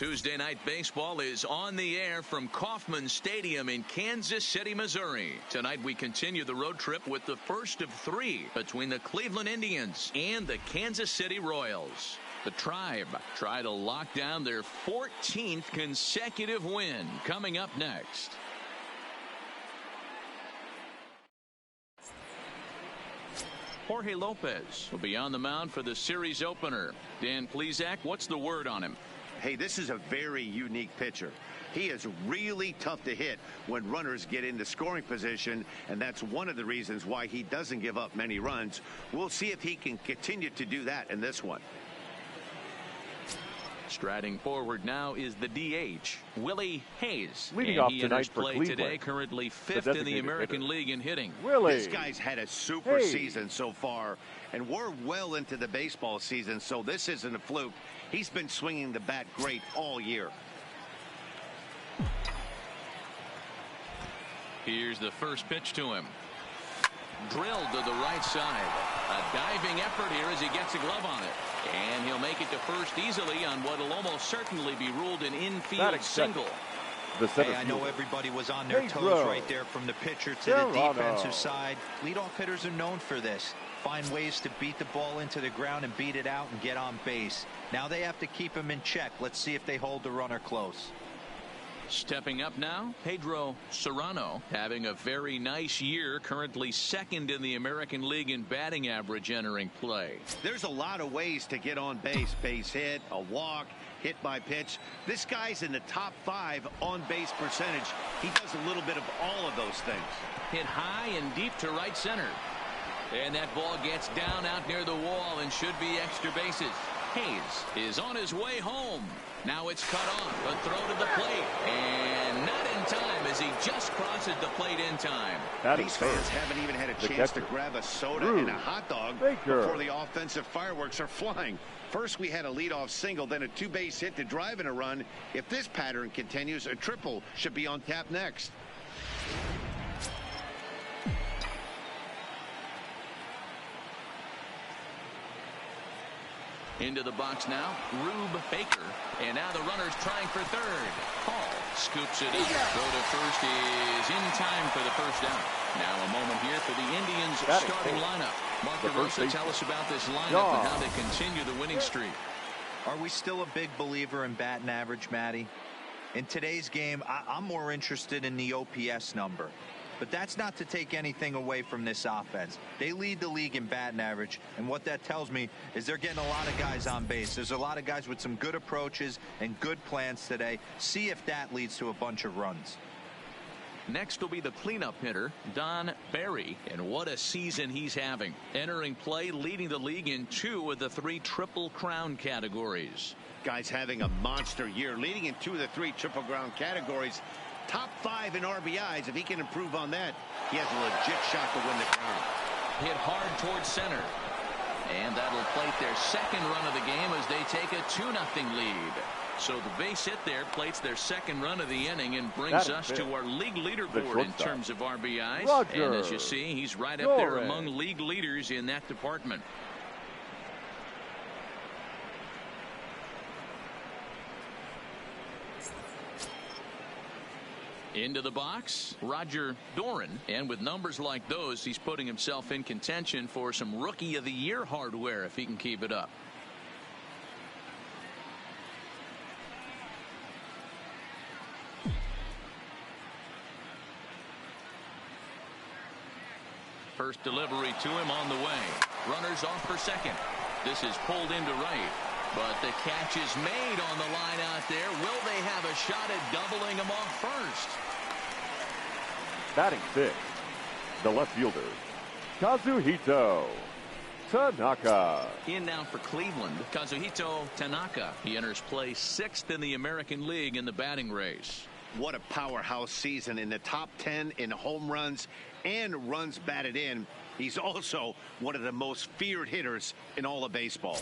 Tuesday Night Baseball is on the air from Kauffman Stadium in Kansas City, Missouri. Tonight we continue the road trip with the first of three between the Cleveland Indians and the Kansas City Royals. The Tribe try to lock down their 14th consecutive win. Coming up next. Jorge Lopez will be on the mound for the series opener. Dan Plesac, what's the word on him? Hey, this is a very unique pitcher. He is really tough to hit when runners get into scoring position, and that's one of the reasons why he doesn't give up many runs. We'll see if he can continue to do that in this one. Striding forward now is the DH, Willie Hayes. Leading and off he tonight enters for play Cleveland, today, currently fifth in the American League in hitting. Willie. This guy's had a super season so far, and we're well into the baseball season, so this isn't a fluke. He's been swinging the bat great all year. Here's the first pitch to him. Drilled to the right side. A diving effort here as he gets a glove on it. And he'll make it to first easily on what will almost certainly be ruled an infield single. Hey, I know everybody was on their toes right there from the pitcher to the defensive side. Leadoff hitters are known for this. Find ways to beat the ball into the ground and beat it out and get on base. Now they have to keep him in check. Let's see if they hold the runner close. Stepping up now, Pedro Serrano, having a very nice year, currently second in the American League in batting average entering play. There's a lot of ways to get on base. Base hit, a walk, hit by pitch. This guy's in the top 5 on base percentage. He does a little bit of all of those things. Hit high and deep to right center. And that ball gets down out near the wall and should be extra bases. Hayes is on his way home. Now it's cut off. A throw to the plate. And not in time as he just crosses the plate in time. These fans haven't even had a chance to grab a soda and a hot dog before the offensive fireworks are flying. First we had a leadoff single, then a 2-base hit to drive in a run. If this pattern continues, a triple should be on tap next. Into the box now, Rube Baker. And now the runner's trying for third. Hall scoops it up. Throw to first is in time for the first down. Now a moment here for the Indians starting lineup. Mark DeRosa, tell us about this lineup and how they continue the winning streak. Are we still a big believer in batting average, Matty? In today's game, I'm more interested in the OPS number. But that's not to take anything away from this offense. They lead the league in batting average, and what that tells me is they're getting a lot of guys on base. There's a lot of guys with some good approaches and good plans today. See if that leads to a bunch of runs. Next will be the cleanup hitter, Don Barry, and what a season he's having. Entering play, leading the league in 2 of the 3 Triple Crown categories. Guy's having a monster year, leading in 2 of the 3 Triple Crown categories. Top 5 in RBIs. If he can improve on that, he has a legit shot to win the crown. Hit hard towards center. And that'll plate their second run of the game as they take a 2-0 lead. So the base hit there plates their second run of the inning and brings us to our league leaderboard in terms of RBIs. And as you see, he's right up there among league leaders in that department. Into the box, Roger Doran. And with numbers like those, he's putting himself in contention for some Rookie of the Year hardware if he can keep it up. First delivery to him on the way. Runners off for second. This is pulled into right. But the catch is made on the line out there. Will they have a shot at doubling him off first? Batting 5th, the left fielder, Kazuhito Tanaka. In now for Cleveland, Kazuhito Tanaka. He enters play 6th in the American League in the batting race. What a powerhouse season, in the top 10 in home runs and runs batted in. He's also one of the most feared hitters in all of baseball.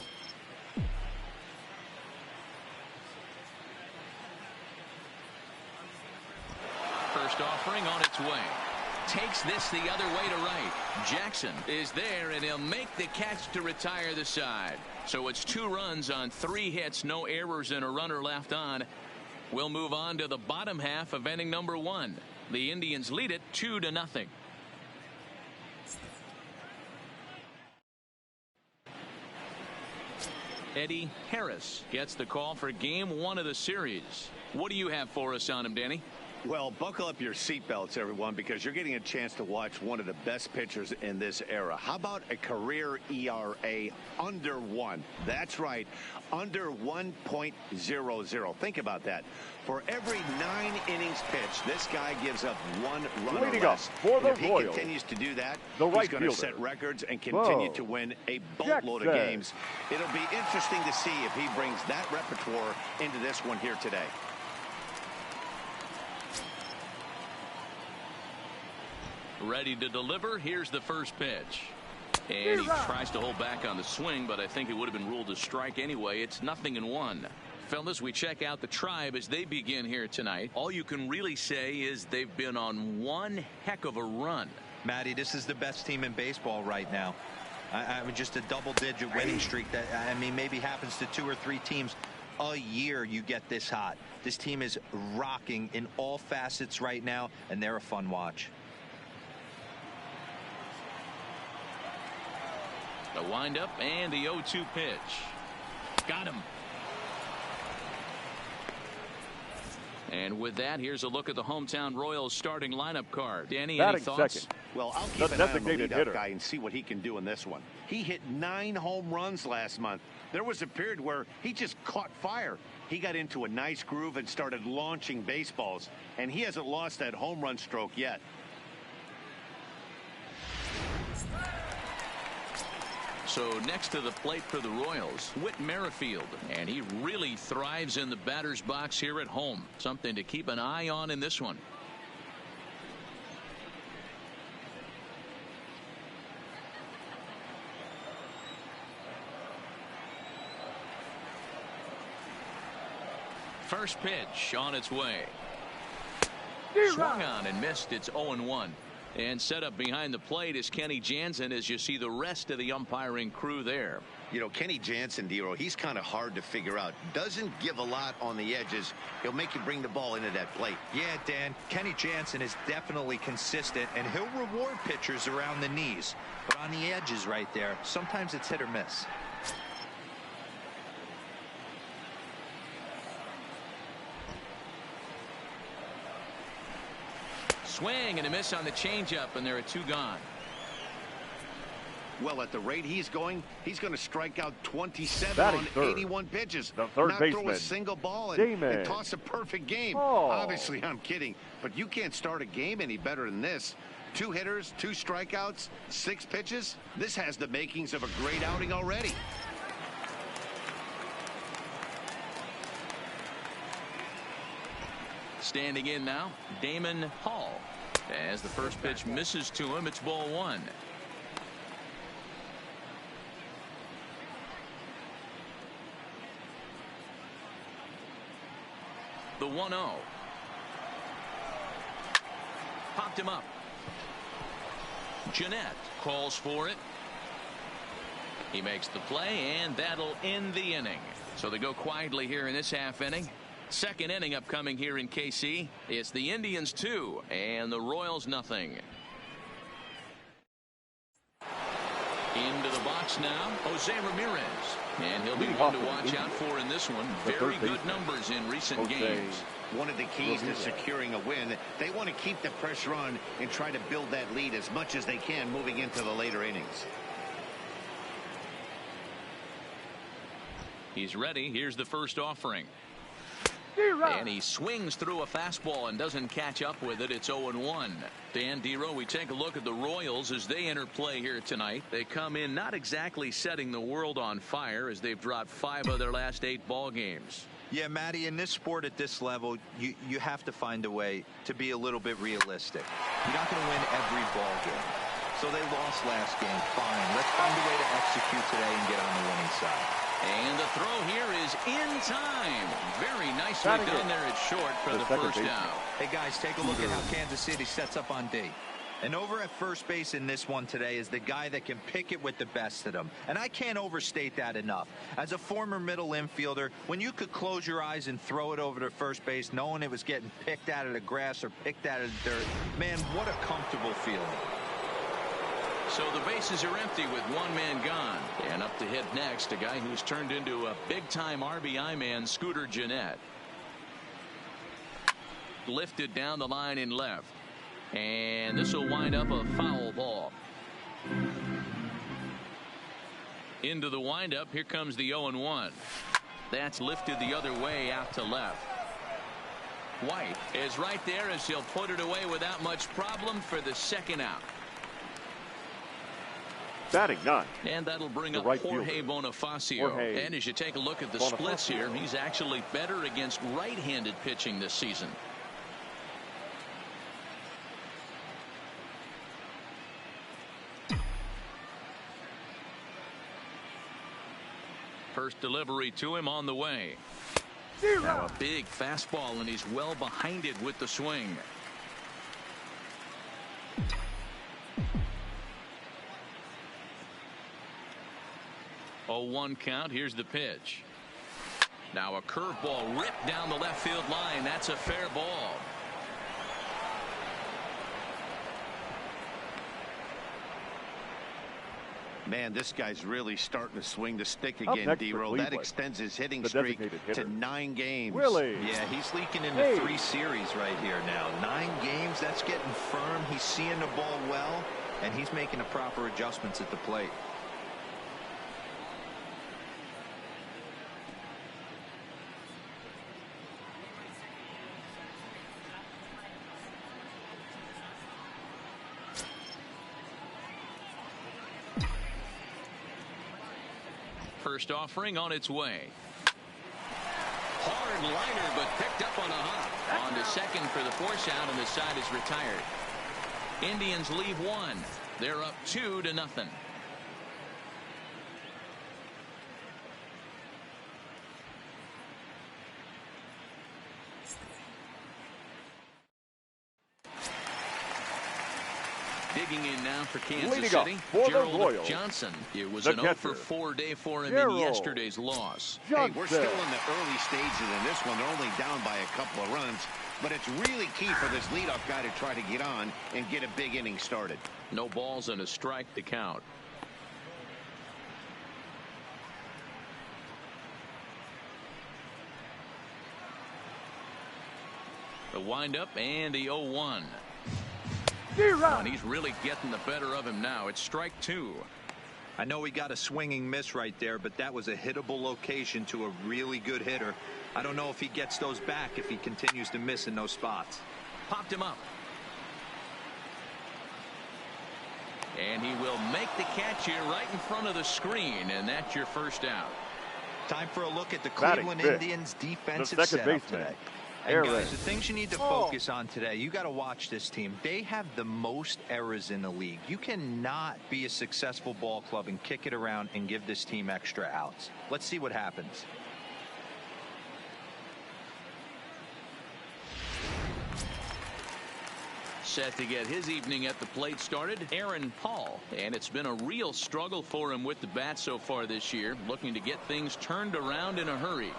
First offering on its way. takes this the other way to right. Jackson is there, and he'll make the catch to retire the side. So it's 2 runs on 3 hits, no errors, and a runner left on. We'll move on to the bottom half of inning number 1. The Indians lead it 2-0. Eddie Harris gets the call for game 1 of the series. What do you have for us on him, Danny? Well, buckle up your seatbelts, everyone, because you're getting a chance to watch one of the best pitchers in this era. How about a career ERA under 1? That's right, under 1.00. Think about that. For every 9 innings pitched, this guy gives up 1 run or less. For the if he Royals, continues to do that, he's going to set records and continue to win a boatload of games. It'll be interesting to see if he brings that repertoire into this one here today. Ready to deliver. Here's the first pitch. And he tries to hold back on the swing, but I think it would have been ruled a strike anyway. It's 0-1. Fellas, we check out the Tribe as they begin here tonight. All you can really say is they've been on one heck of a run. Matty, this is the best team in baseball right now. I mean, just a double-digit winning streak that, I mean, maybe happens to 2 or 3 teams a year. You get this hot. This team is rocking in all facets right now, and they're a fun watch. The windup and the 0-2 pitch. Got him. And with that, here's a look at the hometown Royals starting lineup card. Danny, any thoughts? Second. Well, I'll keep an eye on the leadoff guy and see what he can do in this one. He hit 9 home runs last month. There was a period where he just caught fire. He got into a nice groove and started launching baseballs, and he hasn't lost that home run stroke yet. So next to the plate for the Royals, Whit Merrifield, and he really thrives in the batter's box here at home. Something to keep an eye on in this one. First pitch on its way. Swung on and missed. It's 0-1. And set up behind the plate is Kenny Jansen as you see the rest of the umpiring crew there. You know, Kenny Jansen, Dero, he's kind of hard to figure out. Doesn't give a lot on the edges. He'll make you bring the ball into that plate. Yeah, Dan, Kenny Jansen is definitely consistent, and he'll reward pitchers around the knees. But on the edges right there, sometimes it's hit or miss. Swing and a miss on the changeup, and there are 2 gone. Well, at the rate he's going to strike out 27 on 81 pitches. The third not baseman, throw a single ball and toss a perfect game. Obviously, I'm kidding, but you can't start a game any better than this. 2 hitters, 2 strikeouts, 6 pitches. This has the makings of a great outing already. Standing in now, Damon Hall. As the first pitch misses to him, it's ball 1. The 1-0. Popped him up. Jeanette calls for it. He makes the play, and that'll end the inning. So they go quietly here in this half inning. Second inning upcoming here in KC. It's the Indians 2 and the Royals nothing. Into the box now, Jose Ramirez. And he'll be one to watch out for in this one. Very good numbers in recent games. One of the keys to securing a win, they want to keep the pressure on and try to build that lead as much as they can moving into the later innings. He's ready. Here's the first offering. And he swings through a fastball and doesn't catch up with it. It's 0-1. Dan, Dero, we take a look at the Royals as they enter play here tonight. They come in not exactly setting the world on fire as they've dropped 5 of their last 8 ball games. Yeah, Matty, in this sport at this level, you have to find a way to be a little bit realistic. You're not going to win every ball game. So they lost last game. Fine. Let's find a way to execute today and get on the winning side. And the throw here is in time. Very nicely done there at short for the first down. Hey, guys, take a look at how Kansas City sets up on D. And over at first base in this one today is the guy that can pick it with the best of them. And I can't overstate that enough. As a former middle infielder, when you could close your eyes and throw it over to first base knowing it was getting picked out of the grass or picked out of the dirt, man, what a comfortable feeling. So the bases are empty with one man gone. And up to hit next, a guy who's turned into a big-time RBI man, Scooter Gennett. Lifted down the line in left. And this will wind up a foul ball. Into the windup. Here comes the 0-1. That's lifted the other way out to left. White is right there as he'll put it away without much problem for the second out. Batting 9. And that'll bring up right Jorge Bonifacio. And as you take a look at the splits here, he's actually better against right-handed pitching this season. First delivery to him on the way. Now a big fastball, and he's well behind it with the swing. Oh, 1 count. Here's the pitch. Now a curveball ripped down the left field line. That's a fair ball. Man, this guy's really starting to swing the stick again, D-Roll. That extends his hitting streak to 9 games. Really? Yeah, he's leaking into 3 series right here now. 9 games, that's getting firm. He's seeing the ball well, and he's making the proper adjustments at the plate. First offering on its way. Hard liner, but picked up on a hop. On to second for the force out, and the side is retired. Indians leave 1. They're up 2-0. Digging in now for Kansas City, Gerald Johnson. It was an 0-for-4 day for him in yesterday's loss. Hey, we're still in the early stages in this one. They're only down by a couple of runs, but it's really key for this leadoff guy to try to get on and get a big inning started. No balls and a strike to count. The windup and the 0-1. And he's really getting the better of him now. It's strike 2. I know he got a swinging miss right there, but that was a hittable location to a really good hitter. I don't know if he gets those back if he continues to miss in those spots. Popped him up. And he will make the catch here right in front of the screen, and that's your first out. Time for a look at the Cleveland Indians defensive setup today. And guys, the things you need to focus on today, you got to watch this team. They have the most errors in the league. You cannot be a successful ball club and kick it around and give this team extra outs. Let's see what happens. Set to get his evening at the plate started, Aaron Paul. And it's been a real struggle for him with the bat so far this year, looking to get things turned around in a hurry.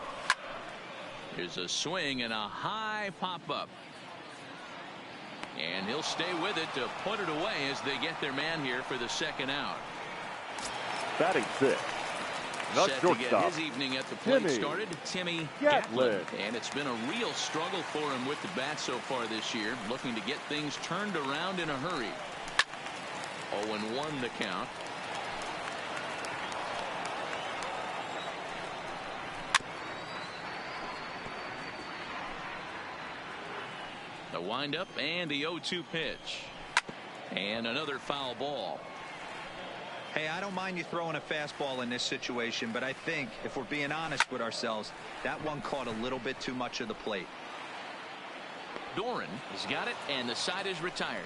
Here's a swing and a high pop-up. And he'll stay with it to put it away as they get their man here for the second out. Batting 6. Set to get his evening at the plate started, Timmy Gatlin. And it's been a real struggle for him with the bat so far this year, looking to get things turned around in a hurry. 0-1 the count. The windup and the 0-2 pitch. And another foul ball. Hey, I don't mind you throwing a fastball in this situation, but I think if we're being honest with ourselves, that one caught a little bit too much of the plate. Doran has got it, and the side is retired.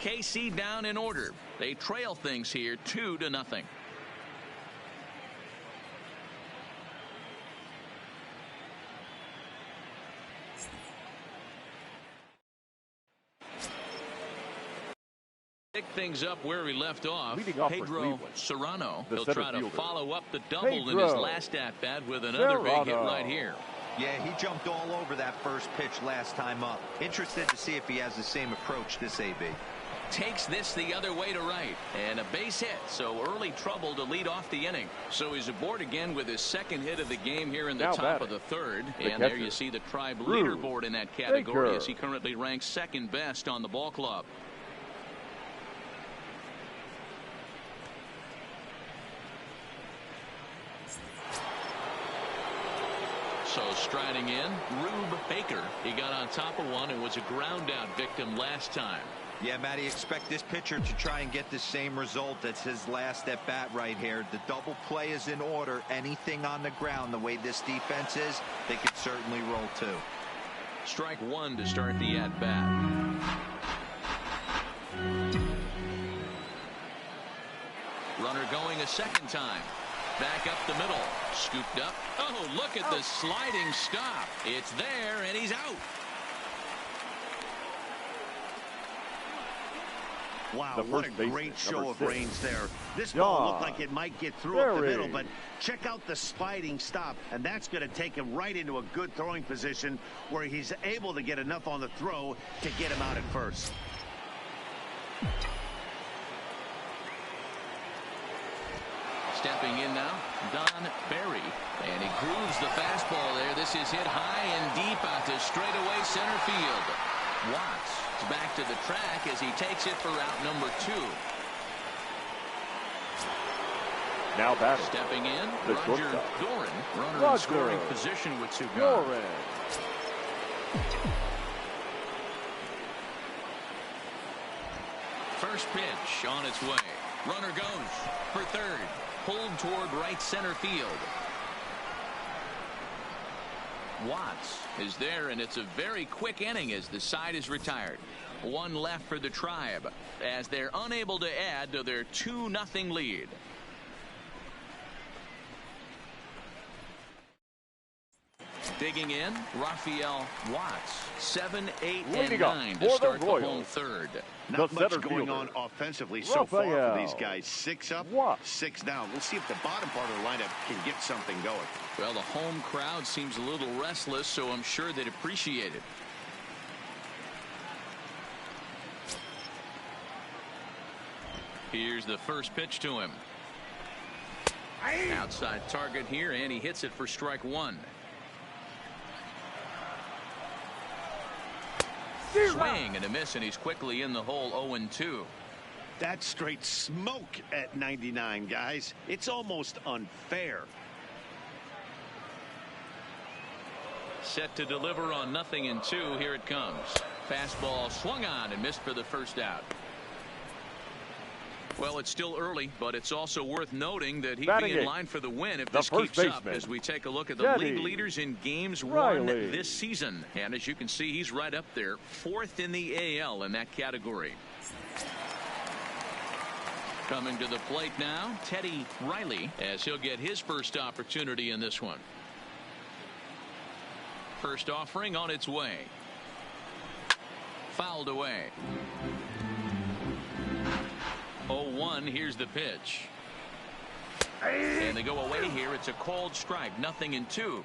KC down in order. They trail things here 2-0. Pick things up where we left off. Pedro Serrano. He'll try to follow up the double in his last at-bat with another big hit right here. Yeah, he jumped all over that first pitch last time up. Interested to see if he has the same approach this AB. Takes this the other way to right, and a base hit, so early trouble to lead off the inning. So he's aboard again with his second hit of the game here in the top of the third. And there you see the Tribe leaderboard in that category as he currently ranks second best on the ball club. So striding in, Rube Baker. He got on top of one and was a ground out victim last time. Yeah, Matty, expect this pitcher to try and get the same result as his last at bat right here. The double play is in order. Anything on the ground, the way this defense is, they could certainly roll too. Strike one to start the at bat. Runner going a second time. Back up the middle. Scooped up. Oh, look at the sliding stop. It's there, and he's out. Wow, what a great show of range there. This ball looked like it might get through up the middle, but check out the sliding stop, and that's going to take him right into a good throwing position where he's able to get enough on the throw to get him out at first. Stepping in now, Don Barry, and he grooves the fastball there. This is hit high and deep out to straightaway center field. Watts is back to the track as he takes it for out number 2. Now batting. Stepping in, Roger Doran, runner in scoring position with 2 guys. First pitch on its way. Runner goes for third. Pulled toward right center field. Watts is there, and it's a very quick inning as the side is retired. 1 left for the Tribe as they're unable to add to their 2-0 lead. Digging in, Rafael Watts, 7, 8, and 9 to start the home third. Not much going on offensively so far for these guys. 6 up, 6 down. We'll see if the bottom part of the lineup can get something going. Well, the home crowd seems a little restless, so I'm sure they'd appreciate it. Here's the first pitch to him. Outside target here, and he hits it for strike 1. Swing and a miss, and he's quickly in the hole. 0-2. That's straight smoke at 99, guys. It's almost unfair. Set to deliver on 0-2. Here it comes. Fastball swung on and missed for the first out. Well, it's still early, but it's also worth noting that he'd be in line for the win if this keeps up as we take a look at the league leaders in games won this season. And as you can see, he's right up there, 4th in the AL in that category. Coming to the plate now, Teddy Riley, as he'll get his first opportunity in this one. First offering on its way. Fouled away. 0-1. Here's the pitch. And they go away here. It's a called strike. 0-2.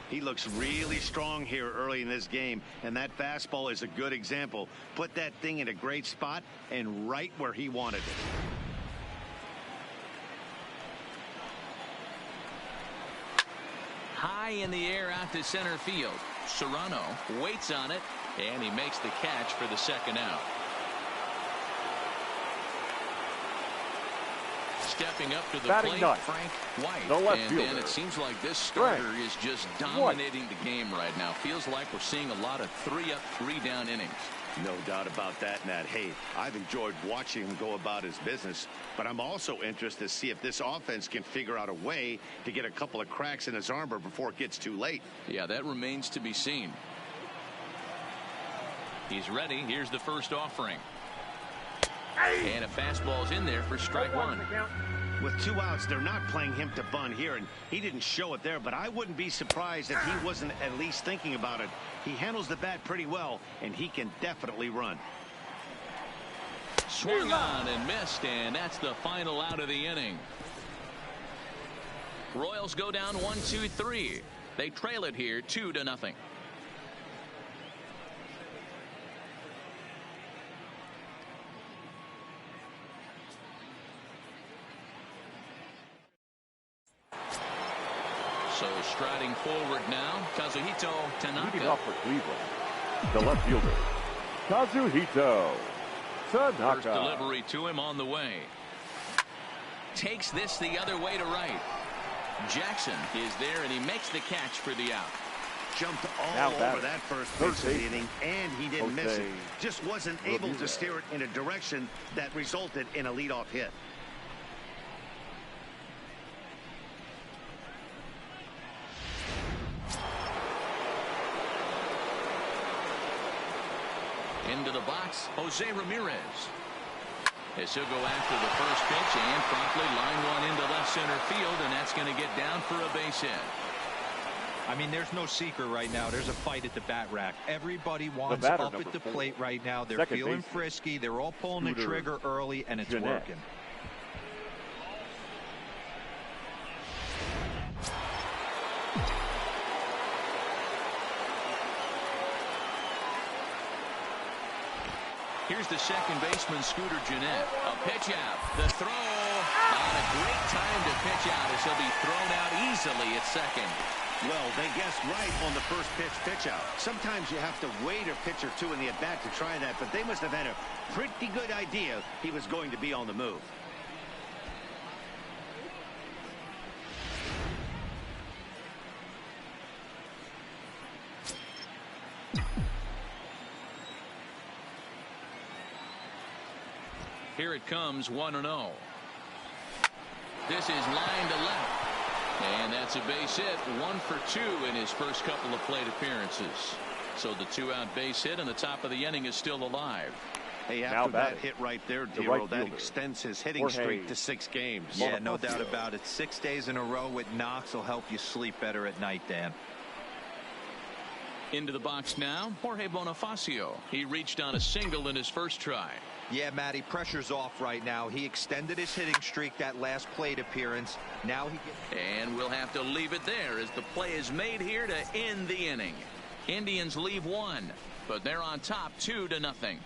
He looks really strong here early in this game, and that fastball is a good example. Put that thing in a great spot and right where he wanted it. High in the air out to center field. Serrano waits on it, and he makes the catch for the second out. Stepping up to the plate, Frank White. And then it seems like this starter is just dominating the game right now. Feels like we're seeing a lot of 3-up, 3-down innings. No doubt about that, Matt. Hey, I've enjoyed watching him go about his business, but I'm also interested to see if this offense can figure out a way to get a couple of cracks in his armor before it gets too late. Yeah, that remains to be seen. He's ready. Here's the first offering. And a fastball's in there for strike 1. With 2 outs, they're not playing him to bunt here, and he didn't show it there, but I wouldn't be surprised if he wasn't at least thinking about it. He handles the bat pretty well, and he can definitely run. Swung on and missed, and that's the final out of the inning. Royals go down 1-2-3. They trail it here 2-0. So striding forward now, Kazuhito Tanaka. Leading off for Cleveland, the left fielder, Kazuhito Tanaka. First delivery to him on the way. Takes this the other way to right. Jackson is there, and he makes the catch for the out. Jumped all over that first pitch of the inning, and he didn't miss it. Just wasn't able to steer it in a direction that resulted in a leadoff hit. Into the box, Jose Ramirez. As he'll go after the first pitch and promptly line one into left center field, and that's going to get down for a base hit. I mean, there's no secret right now. There's a fight at the bat rack. Everybody wants up at the plate right now. They're feeling frisky. They're all pulling the trigger early, and it's working. Here's the second baseman, Scooter Gennett. A pitch out. The throw. On a great time to pitch out as he'll be thrown out easily at second. Well, they guessed right on the first pitch out. Sometimes you have to wait a pitch or two in the at-bat to try that, but they must have had a pretty good idea he was going to be on the move. Here it comes, 1-0. This is line to left. And that's a base hit, 1 for 2 in his first couple of plate appearances. So the 2-out base hit, and the top of the inning is still alive. Hey, after that hit right there, Dero, that extends his hitting streak to 6 games. Yeah, no doubt about it. 6 days in a row with knocks will help you sleep better at night, Dan. Into the box now, Jorge Bonifacio. He reached on a single in his first try. Yeah, Matty, pressure's off right now. He extended his hitting streak that last plate appearance. Now he gets... And we'll have to leave it there as the play is made here to end the inning. Indians leave 1, but they're on top 2-0.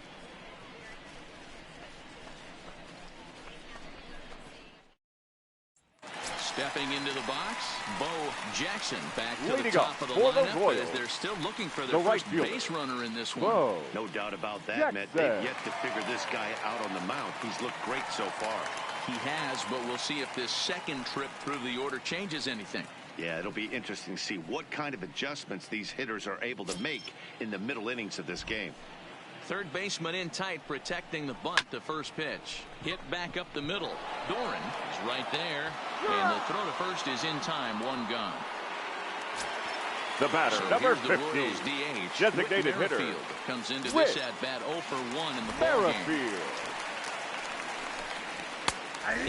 Stepping into the box, Bo Jackson back to the top of the lineup as they're still looking for their first base runner in this one. No doubt about that, Matt. They've yet to figure this guy out on the mound. He's looked great so far. He has, but we'll see if this second trip through the order changes anything. Yeah, it'll be interesting to see what kind of adjustments these hitters are able to make in the middle innings of this game. Third baseman in tight, protecting the bunt to first pitch. Hit back up the middle. Doran is right there. And the throw to first is in time. 1 gone. The batter, So number here's the 50, Royals DH. designated hitter. Comes into this at bat 0 for 1 in the ball game.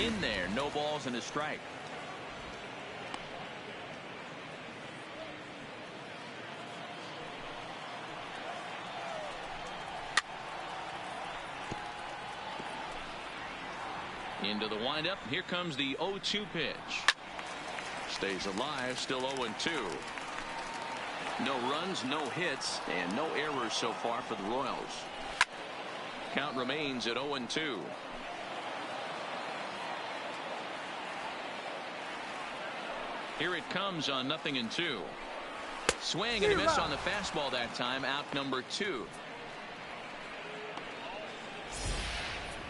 In there, no balls and a strike. Into the windup. Here comes the 0-2 pitch. Stays alive. Still 0-2. No runs, no hits, and no errors so far for the Royals. Count remains at 0-2. Here it comes on 0-2. Swing and a miss on the fastball that time. Out number 2.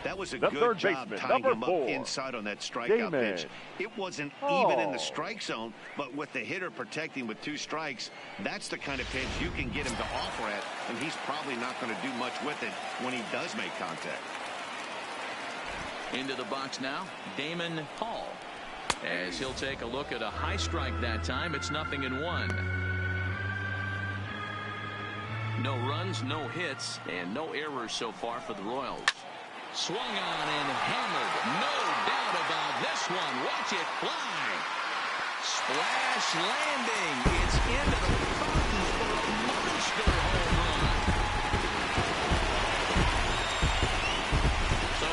That was a good job tying him up inside on that strikeout pitch. It wasn't even in the strike zone, but with the hitter protecting with 2 strikes, that's the kind of pitch you can get him to offer at, and he's probably not going to do much with it when he does make contact. Into the box now, Damon Hall. As he'll take a look at a high strike that time, it's 0-1. No runs, no hits, and no errors so far for the Royals. Swung on and hammered. No doubt about this one. Watch it fly. Splash landing. It's into the fountain for a monster home run. So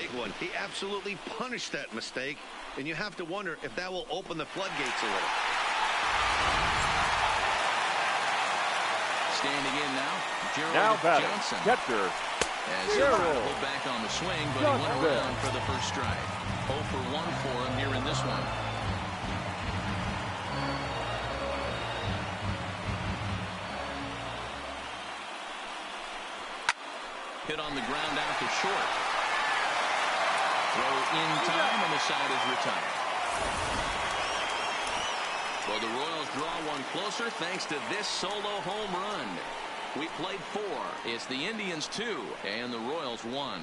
big one. He absolutely punished that mistake, and you have to wonder if that will open the floodgates a little. Standing in now, Now Gerald Johnson. Catcher. As he pulled back on the swing, but he went around for the first strike. 0 for 1 for him here in this one. Hit on the ground out to short. Throw in time, and the side is retired. Well, the Royals draw one closer thanks to this solo home run. We played 4. It's the Indians 2 and the Royals 1.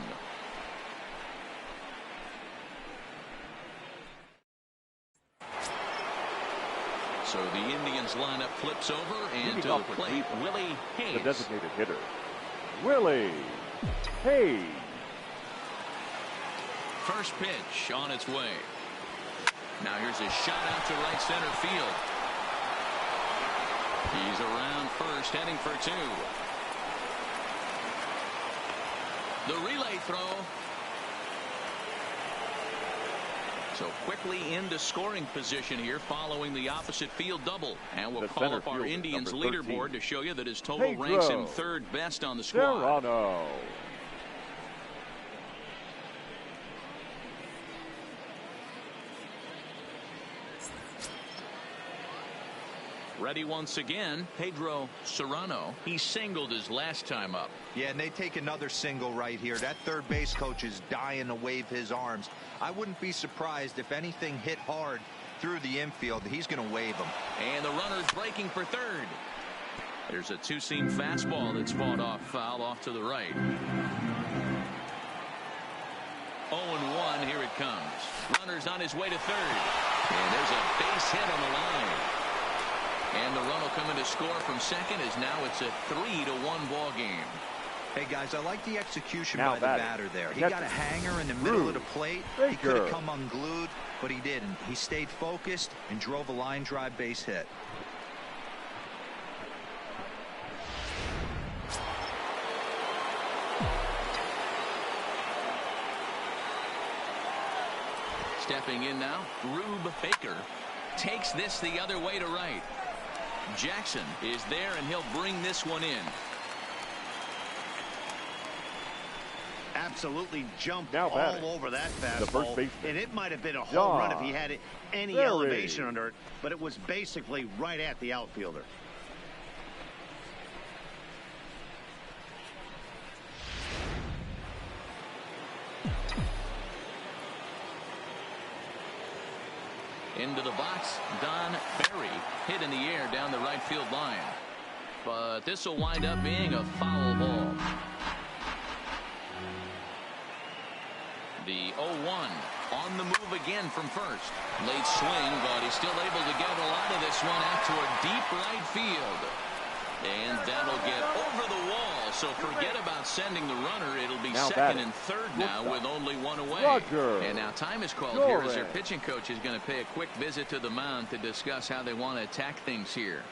So the Indians lineup flips over, and to the plate, Willie Hayes. The designated hitter, Willie Hayes. First pitch on its way. Now here's a shot out to right center field. He's around first, heading for 2. The relay throw. So quickly into scoring position here following the opposite field double. And we'll call up our Indians leaderboard to show you that his total ranks him 3rd best on the squad. Toronto. Ready once again, Pedro Serrano. He singled his last time up. Yeah, and they take another single right here. That third base coach is dying to wave his arms. I wouldn't be surprised if anything hit hard through the infield. He's going to wave them. And the runner's breaking for 3rd. There's a two-seam fastball that's fought off foul off to the right. 0-1, here it comes. Runner's on his way to 3rd. And there's a base hit on the line. And the run will come in to score from 2nd as now it's a 3-1 ball game. Hey, guys, I like the execution by the batter there. He got a hanger in the middle of the plate. He could have come unglued, but he didn't. He stayed focused and drove a line drive base hit. Stepping in now, Rube Baker takes this the other way to right. Jackson is there, and he'll bring this one in. Absolutely jumped all over that fastball, and it might have been a home run if he had any elevation under it, but it was basically right at the outfielder. Into the box, Don Barry hit in the air down the right field line. But this will wind up being a foul ball. The 0-1 on the move again from first. Late swing, but he's still able to get a lot of this one out toward deep right field. And that'll get over the wall. So forget about sending the runner. It'll be now 2nd and 3rd now with only 1 away. And now time is called here as their pitching coach is going to pay a quick visit to the mound to discuss how they want to attack things here.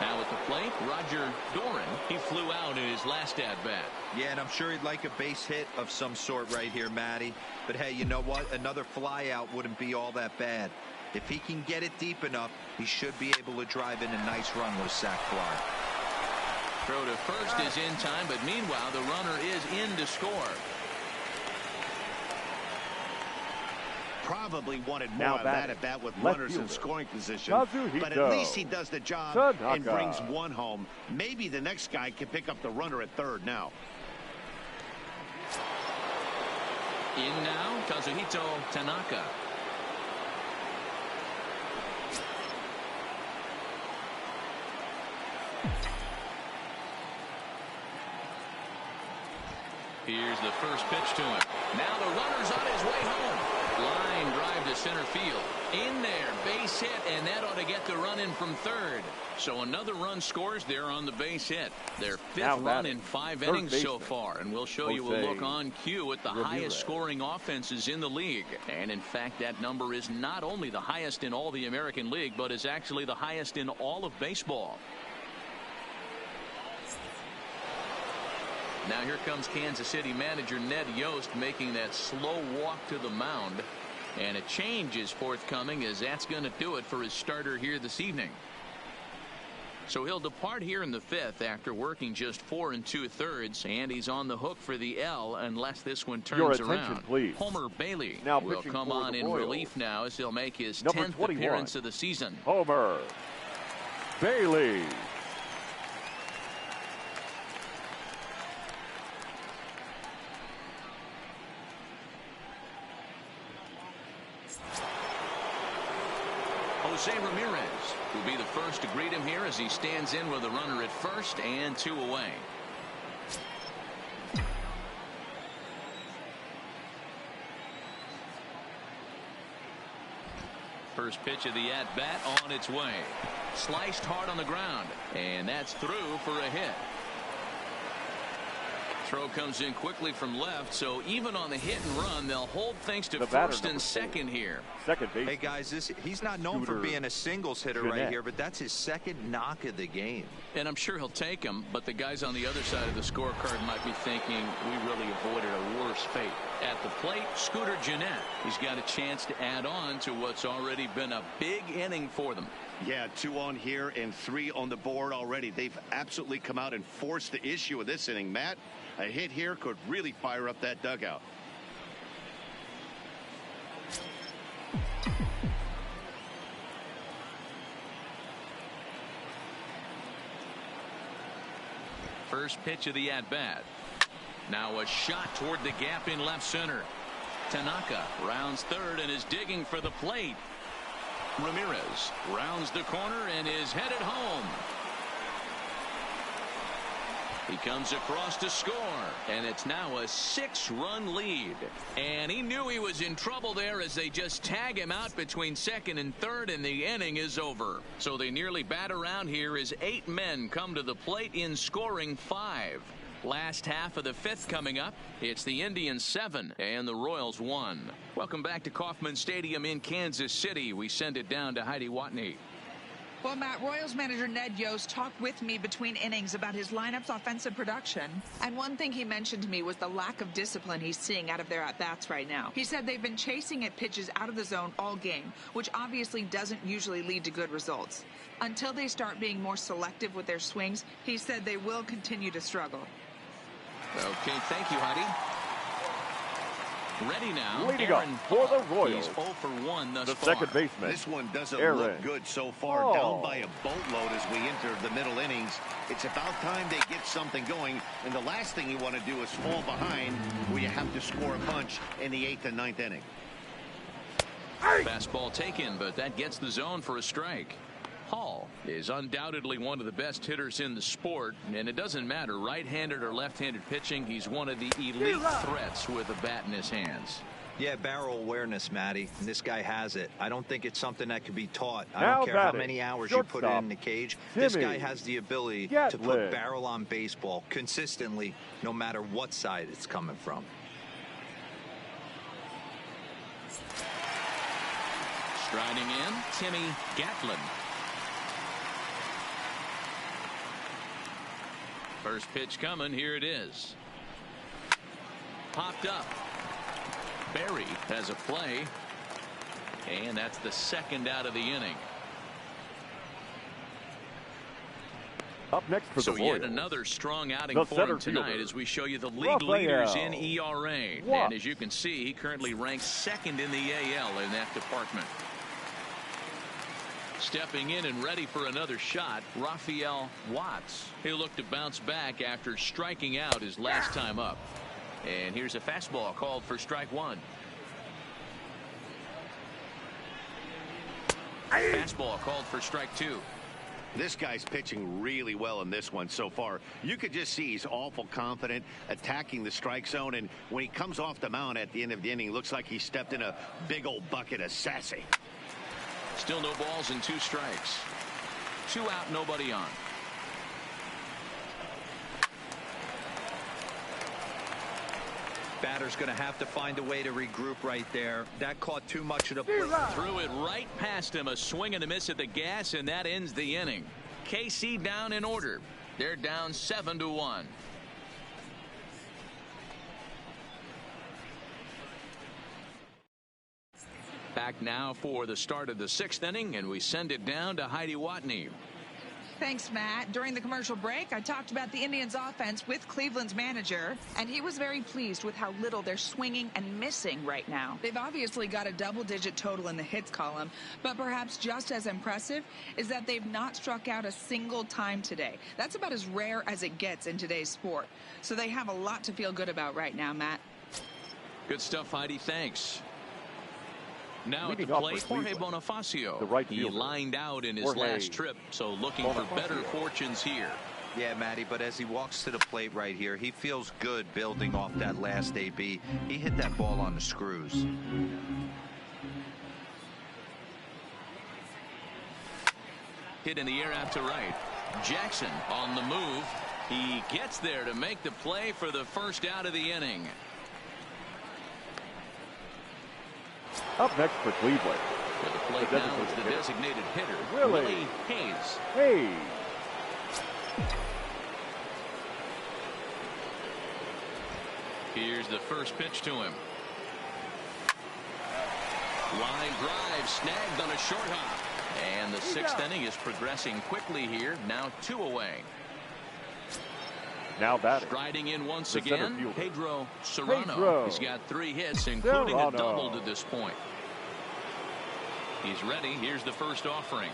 Now at the plate, Roger Doran. He flew out in his last at-bat. Yeah, and I'm sure he'd like a base hit of some sort right here, Matty. But hey, you know what? Another fly out wouldn't be all that bad. If he can get it deep enough, he should be able to drive in a nice run with a sac fly. Throw to first is in time, but meanwhile, the runner is in to score. Probably wanted more of that at bat with runners in scoring position, but at least he does the job and brings 1 home. Maybe the next guy can pick up the runner at 3rd now. In now, Kazuhito Tanaka. Here's the first pitch to him. Now the runner's on his way home. Line drive to center field. In there, base hit, and that ought to get the run in from 3rd. So another run scores there on the base hit. Their 5th run in 5 innings so far, and we'll show you a look on cue at the highest scoring offenses in the league. And in fact, that number is not only the highest in all the American League, but is actually the highest in all of baseball. Now here comes Kansas City manager Ned Yost making that slow walk to the mound. And a change is forthcoming, as that's going to do it for his starter here this evening. So he'll depart here in the 5th after working just 4 2/3, and he's on the hook for the L unless this one turns around. Please. Homer Bailey now will come on in relief now as he'll make his Number 10th 21. appearance of the season. Homer Bailey. Jose Ramirez will be the first to greet him here as he stands in with a runner at first and 2 away. First pitch of the at-bat on its way. Sliced hard on the ground, and that's through for a hit. Throw comes in quickly from left, so even on the hit and run, they'll hold things to first and second here. Second base. Hey guys, he's not known for being a singles hitter right here, but that's his second knock of the game. And I'm sure he'll take him, but the guys on the other side of the scorecard might be thinking we really avoided a worse fate. At the plate, Scooter Gennett. He's got a chance to add on to what's already been a big inning for them. Yeah, 2 on here and 3 on the board already. They've absolutely come out and forced the issue of this inning, Matt. A hit here could really fire up that dugout. First pitch of the at-bat. Now a shot toward the gap in left center. Tanaka rounds third and is digging for the plate. Ramirez rounds the corner and is headed home. He comes across to score, and it's now a 6-run lead. And he knew he was in trouble there as they just tag him out between second and third, and the inning is over. So they nearly bat around here as 8 men come to the plate in scoring 5. Last half of the 5th coming up. It's the Indians 7 and the Royals 1. Welcome back to Kauffman Stadium in Kansas City. We send it down to Heidi Watney. Well, Matt, Royals manager Ned Yost talked with me between innings about his lineup's offensive production. And one thing he mentioned to me was the lack of discipline he's seeing out of their at-bats right now. He said they've been chasing at pitches out of the zone all game, which obviously doesn't usually lead to good results. Until they start being more selective with their swings, he said they will continue to struggle. Okay, thank you, Heidi. Ready now. Leading up for the Royals. He's 0 for 1 thus the far. second baseman. This one doesn't look good so far. Down by a boatload as we enter the middle innings. It's about time they get something going. And the last thing you want to do is fall behind where you have to score a bunch in the 8th and 9th inning. Fastball taken, but that gets the zone for a strike. Hall is undoubtedly one of the best hitters in the sport, and it doesn't matter right-handed or left-handed pitching. He's one of the elite threats with a bat in his hands. Yeah, barrel awareness, Matty. And this guy has it. I don't think it's something that can be taught. I Now don't care how batting, many hours shortstop, you put in the cage. This guy has the ability to put barrel on baseball consistently, no matter what side it's coming from. Striding in, Timmy Gatlin. First pitch coming. Here it is. Popped up. Barry has a play. And that's the second out of the inning. Up next for so the Royals. Yet another strong outing for him tonight as we show you the league leaders in ERA. And as you can see, he currently ranks 2nd in the AL in that department. Stepping in and ready for another shot, Rafael Watts. He'll look to bounce back after striking out his last time up. And here's a fastball called for strike 1. Fastball called for strike 2. This guy's pitching really well in this one so far. You could just see he's awful confident attacking the strike zone, and when he comes off the mound at the end of the inning, looks like he stepped in a big old bucket of sassy. Still no balls and 2 strikes. 2 out, nobody on. Batter's going to have to find a way to regroup right there. That caught too much of the plate. Threw it right past him. A swing and a miss at the gas, and that ends the inning. KC down in order. They're down 7-1. back now for the start of the 6th inning, and we send it down to Heidi Watney. Thanks, Matt. During the commercial break, I talked about the Indians' offense with Cleveland's manager, and he was very pleased with how little they're swinging and missing right now. They've obviously got a double-digit total in the hits column, but perhaps just as impressive is that they've not struck out a single time today. That's about as rare as it gets in today's sport. So they have a lot to feel good about right now, Matt. Good stuff, Heidi. Thanks. Now at the plate, Jorge Bonifacio. The right he lined out in his last trip, so looking for better fortunes here. Yeah, Matty, but as he walks to the plate right here, he feels good building off that last AB. He hit that ball on the screws. Hit in the air out to right. Jackson on the move. He gets there to make the play for the first out of the inning. Up next for Cleveland. To the plate now is the designated hitter, Willie Hayes. Here's the first pitch to him. Line drive snagged on a short hop. And the 6th inning is progressing quickly here. Now 2 away. Now batting. Striding in once again, Pedro Serrano. He's got 3 hits, including a double to this point. He's ready. Here's the first offering.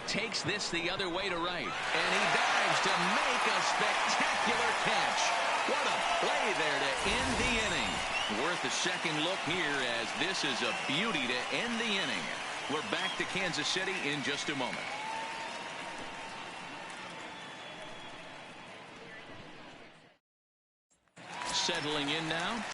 Takes this the other way to right. And he dives to make a spectacular catch. What a play there to end the inning. Worth a second look here, as this is a beauty to end the inning. We're back to Kansas City in just a moment. Settling in now.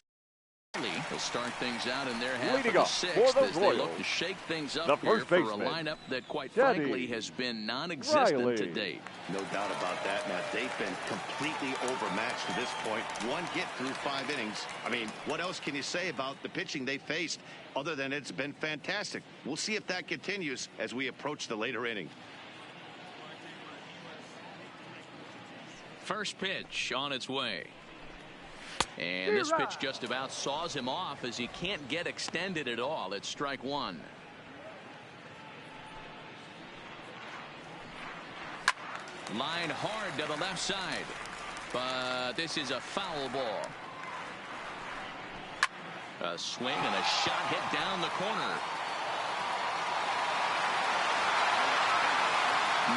He'll start things out in their half of the 6th as they look to shake things up here for a lineup that, quite frankly, has been non-existent to date. No doubt about that, Matt. They've been completely overmatched to this point. 1 hit through 5 innings. I mean, what else can you say about the pitching they faced other than it's been fantastic? We'll see if that continues as we approach the later inning. First pitch on its way. And this pitch just about saws him off as he can't get extended at all. It's strike 1. Line hard to the left side. But this is a foul ball. A swing and a shot hit down the corner.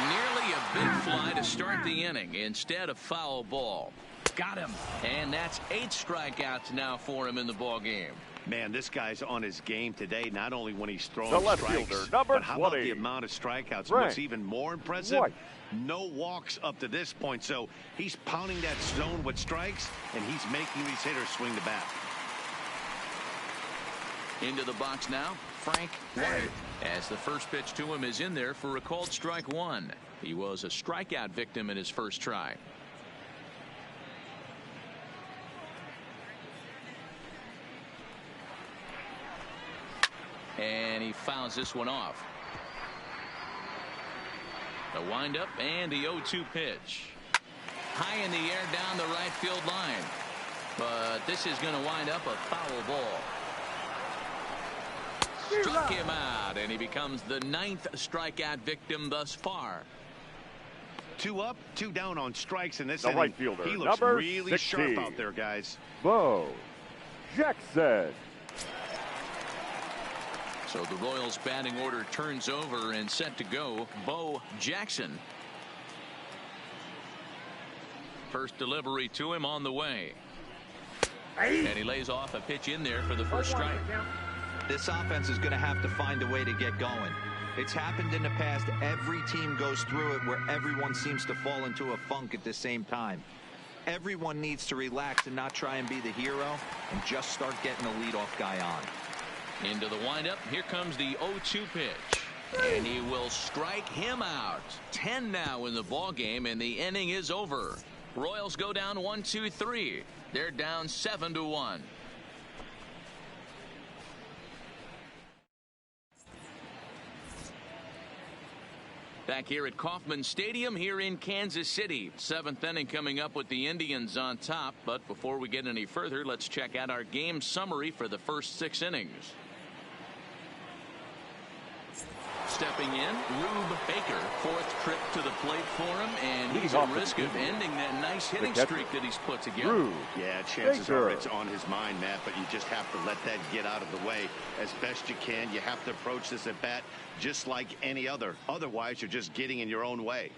Nearly a big fly to start the inning. Instead, a foul ball. Got him. And that's 8 strikeouts now for him in the ball game. Man, this guy's on his game today, not only when he's throwing strikes, but how about the amount of strikeouts? What's even more impressive, no walks up to this point. So he's pounding that zone with strikes, and he's making these hitters swing the bat. Into the box now, Frank White, as the first pitch to him is in there for a called strike 1. He was a strikeout victim in his first try. And he fouls this one off. The windup and the 0-2 pitch. High in the air down the right field line. But this is going to wind up a foul ball. Struck him out, and he becomes the 9th strikeout victim thus far. 2 up, 2 down on strikes in this inning. Right fielder, he looks really sharp out there, guys. Bo Jackson. So the Royals batting order turns over and set to go. Bo Jackson. First delivery to him on the way. And he lays off a pitch in there for the first strike. This offense is going to have to find a way to get going. It's happened in the past. Every team goes through it where everyone seems to fall into a funk at the same time. Everyone needs to relax and not try and be the hero and just start getting the leadoff guy on. Into the windup. Here comes the 0-2 pitch. And he will strike him out. 10 now in the ball game, and the inning is over. Royals go down 1-2-3. They're down 7-1. Back here at Kauffman Stadium here in Kansas City. 7th inning coming up with the Indians on top. But before we get any further, let's check out our game summary for the first 6 innings. Stepping in, Rube Baker, fourth trip to the plate for him, and he's at risk of ending that nice hitting streak that he's put together. Yeah, chances are it's on his mind, Matt, but you just have to let that get out of the way as best you can. You have to approach this at bat just like any other. Otherwise, you're just getting in your own way.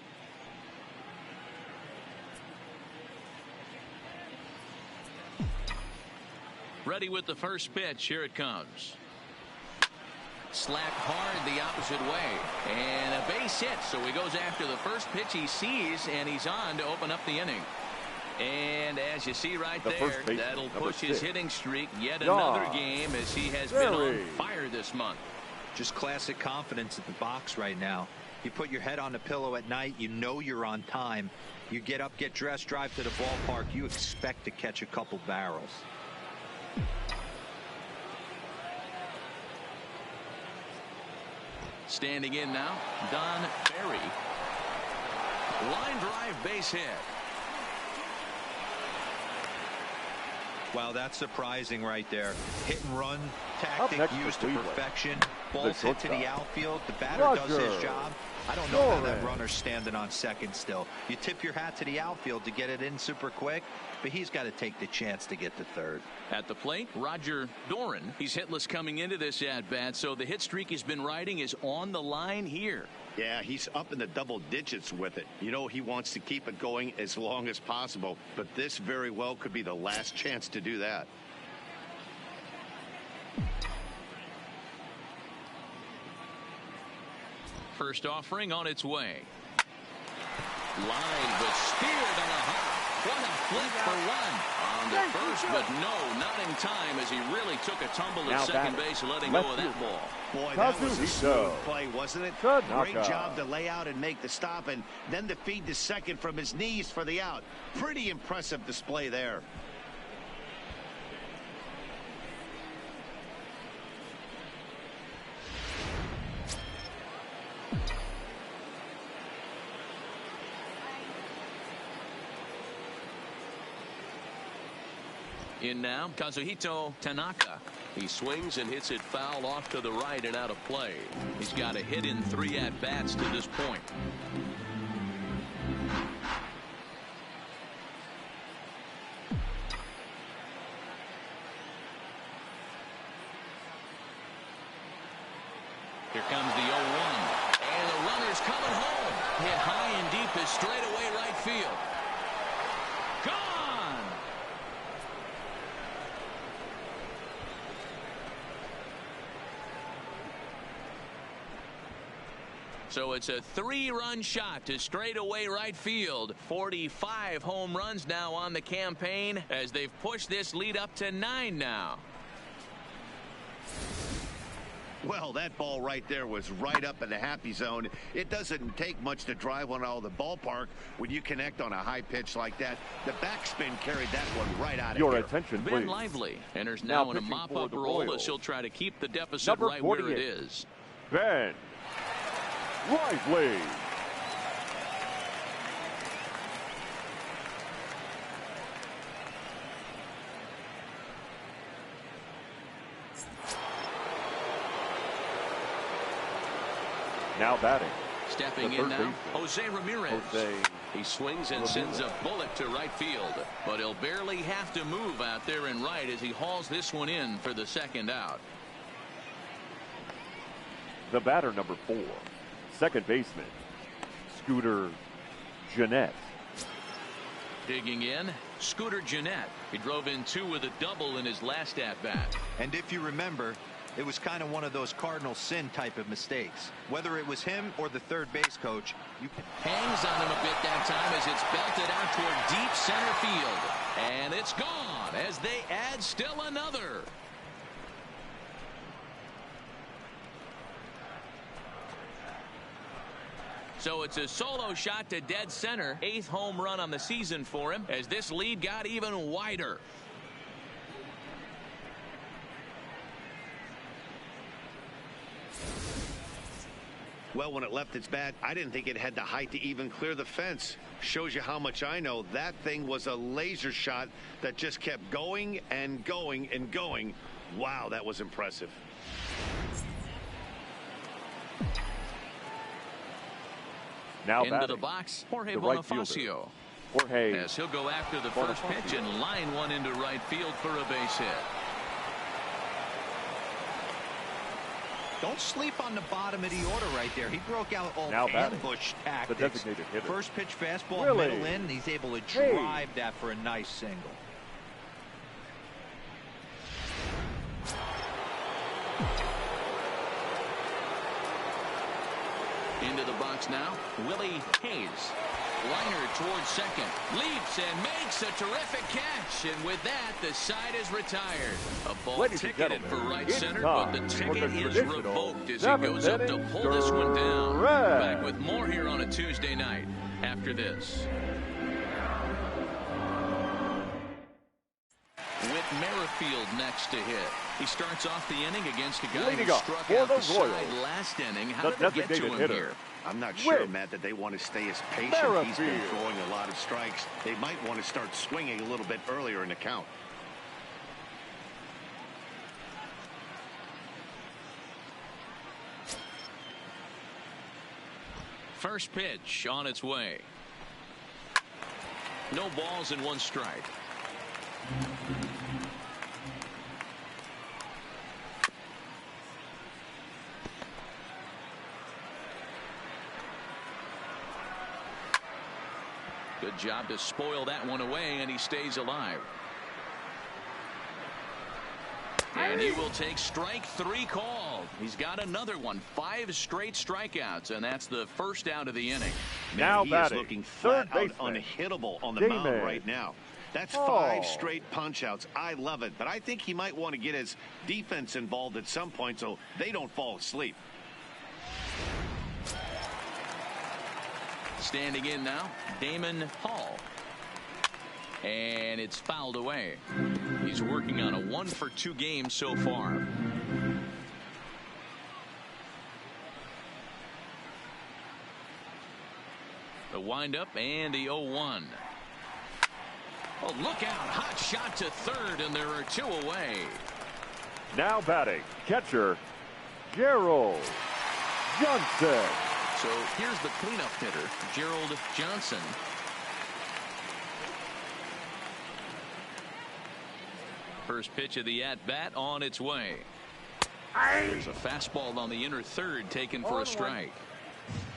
Ready with the first pitch. Here it comes. Slapped hard the opposite way, and a base hit. So he goes after the first pitch he sees, and he's on to open up the inning. And as you see right there, that'll push his hitting streak yet another game, as he has been on fire this month. Just classic confidence at the box right now. You put your head on the pillow at night, you know you're on time. You get up, get dressed, drive to the ballpark, you expect to catch a couple barrels. Standing in now, Don Barry. Line drive, base hit. Wow, that's surprising right there. Hit and run tactic used to perfection. Balls hit to the outfield. The batter does his job. I don't know how that runner's standing on second still. You tip your hat to the outfield to get it in super quick, but he's got to take the chance to get to third. At the plate, Roger Doran. He's hitless coming into this at-bat, so the hit streak he's been riding is on the line here. Yeah, he's up in the double digits with it. You know, he wants to keep it going as long as possible, but this very well could be the last chance to do that. First offering on its way. Line, but speared on a hop. What a flip for one. On the first, but no, not in time, as he really took a tumble at second base, letting go of that ball. Boy, that was a smooth play, wasn't it? Great job to lay out and make the stop, and then to feed to second from his knees for the out. Pretty impressive display there. In now, Kazuhito Tanaka. He swings and hits it foul off to the right and out of play. He's got a hit in 3 at-bats to this point. Here comes the 0-1. And the runner's coming home. Hit high and deep is straight away right field. Gone! So it's a 3-run shot to straightaway right field. 45 home runs now on the campaign as they've pushed this lead up to 9 now. Well, that ball right there was right up in the happy zone. It doesn't take much to drive one out of the ballpark when you connect on a high pitch like that. The backspin carried that one right out of here. Your attention, please. Ben Lively enters now in a mop-up role as he'll try to keep the deficit right where it is. Ben Lively. Now batting. Stepping in now, Jose Ramirez. He swings and sends a bullet to right field, but he'll barely have to move out there in right as he hauls this one in for the second out. The batter, number 4, second baseman, Scooter Gennett. Digging in, Scooter Gennett. He drove in 2 with a double in his last at-bat. And if you remember, it was kind of one of those cardinal sin type of mistakes. Whether it was him or the third base coach, hangs on him a bit that time as it's belted out toward deep center field. And it's gone as they add still another. So it's a solo shot to dead center. 8th home run on the season for him as this lead got even wider. Well, when it left its bat, I didn't think it had the height to even clear the fence. Shows you how much I know. That thing was a laser shot that just kept going and going and going. Wow, that was impressive. Now into the batting, box, Jorge the right Bonifacio. fielder, Jorge As he'll go after the first pitch and line one into right field for a base hit. Don't sleep on the bottom of the order right there. He broke out all now ambush tactics. The designated hitter. First pitch fastball, Willie middle in, and he's able to drive that for a nice single. Into the box now, Willie Hayes. Liner towards second, leaps and makes a terrific catch, and with that, the side is retired. A ball Ladies ticketed and for right it's center, but the time ticket for the is traditional revoked as he goes up to seventh pull this one down. stretch. Back with more here on a Tuesday night after this. With Merrifield next to hit. He starts off the inning against a guy Leading who up struck for out the the side Royals, last inning. How the did they get to designated him hitter. here? I'm not sure, With Matt, that they want to stay as patient. He's been throwing a lot of strikes. They might want to start swinging a little bit earlier in the count. First pitch on its way. No balls and one strike. Good job to spoil that one away, and he stays alive. And he will take strike three called. He's got another one. 5 straight strikeouts, and that's the first out of the inning. Now he is looking flat out unhittable on the mound right now. That's 5 straight punch-outs. I love it, but I think he might want to get his defense involved at some point so they don't fall asleep. Standing in now, Damon Hall. And it's fouled away. He's working on a 1-for-2 game so far. The windup and the 0-1. Oh, look out. Hot shot to third, and there are 2 away. Now batting, catcher, Gerald Johnson. So here's the cleanup hitter, Gerald Johnson. First pitch of the at-bat on its way. There's a fastball on the inner third taken for a strike.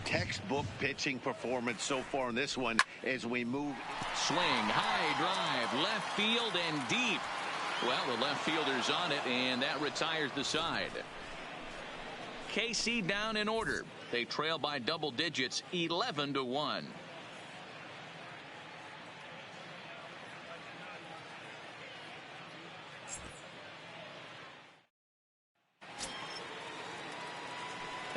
Textbook pitching performance so far in this one as we move. Swing, high drive, left field and deep. Well, the left fielder's on it, and that retires the side. KC down in order. They trail by double digits, 11-1.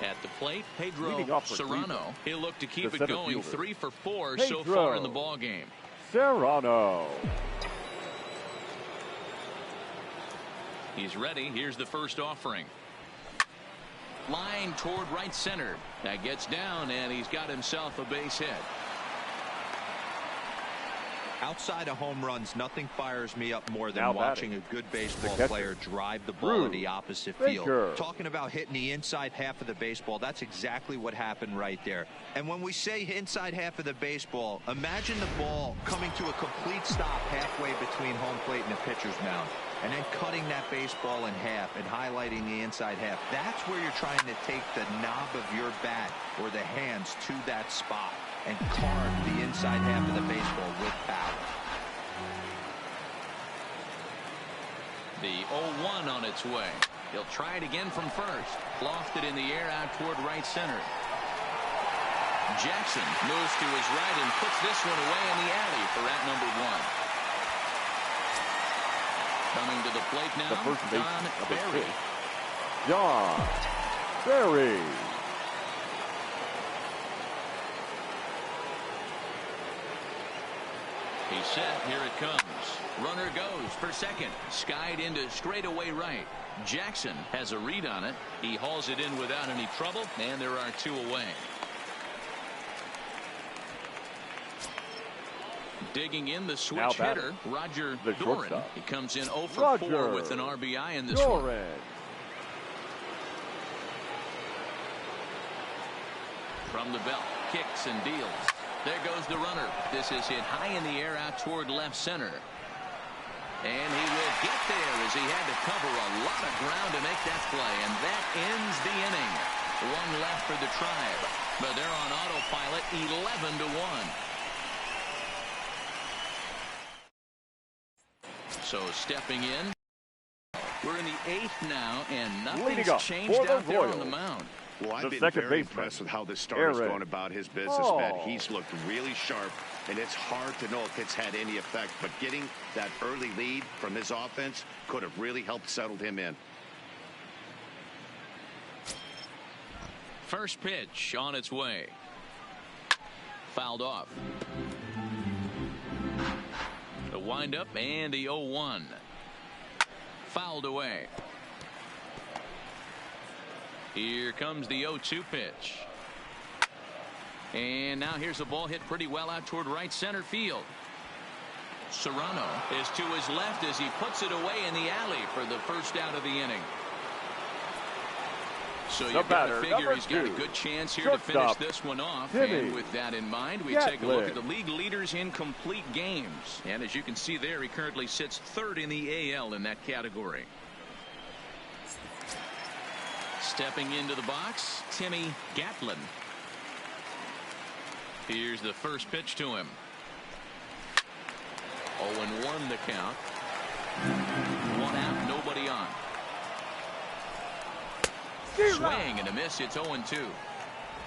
At the plate, Pedro Serrano. He'll look to keep it going. 3 for 4 so far in the ball game. Serrano. He's ready. Here's the first offering. Line toward right center. That gets down, and he's got himself a base hit. Outside of home runs, nothing fires me up more than watching a good baseball player drive the ball in the opposite field. Talking about hitting the inside half of the baseball, that's exactly what happened right there. And when we say inside half of the baseball, imagine the ball coming to a complete stop halfway between home plate and the pitcher's mound, and then cutting that baseball in half and highlighting the inside half. That's where you're trying to take the knob of your bat or the hands to that spot and carve the inside half of the baseball with power. The 0-1 on its way. He'll try it again from first. Lofted in the air out toward right center. Jackson moves to his right and puts this one away in the alley for at number 1. Coming to the plate now, the first John Berry. John Berry. He's set. Here it comes. Runner goes for second. Skied into straightaway right. Jackson has a read on it. He hauls it in without any trouble, and there are 2 away. Digging in the switch hitter, Roger Doran. He comes in 0 for 4 with an RBI in this one. From the belt, kicks and deals. There goes the runner. This is hit high in the air out toward left center. And he will get there as he had to cover a lot of ground to make that play. And that ends the inning. One left for the Tribe. But they're on autopilot 11-1. So stepping in. We're in the 8th now, and nothing's changed out there on the mound. Well, I've been very impressed with how this starter's going about his business, Matt. He's looked really sharp, and it's hard to know if it's had any effect. But getting that early lead from his offense could have really helped settle him in. First pitch on its way. Fouled off. The windup and the 0-1. Fouled away. Here comes the 0-2 pitch. And now here's a ball hit pretty well out toward right center field. Serrano is to his left as he puts it away in the alley for the first out of the inning. So you've got to figure he's got a good chance here to finish this one off. And with that in mind, we take a look at the league leaders in complete games. And as you can see there, he currently sits 3rd in the AL in that category. Stepping into the box, Timmy Gatlin. Here's the first pitch to him. 0-1 the count. 1 out, nobody on. Swing and a miss. It's 0-2.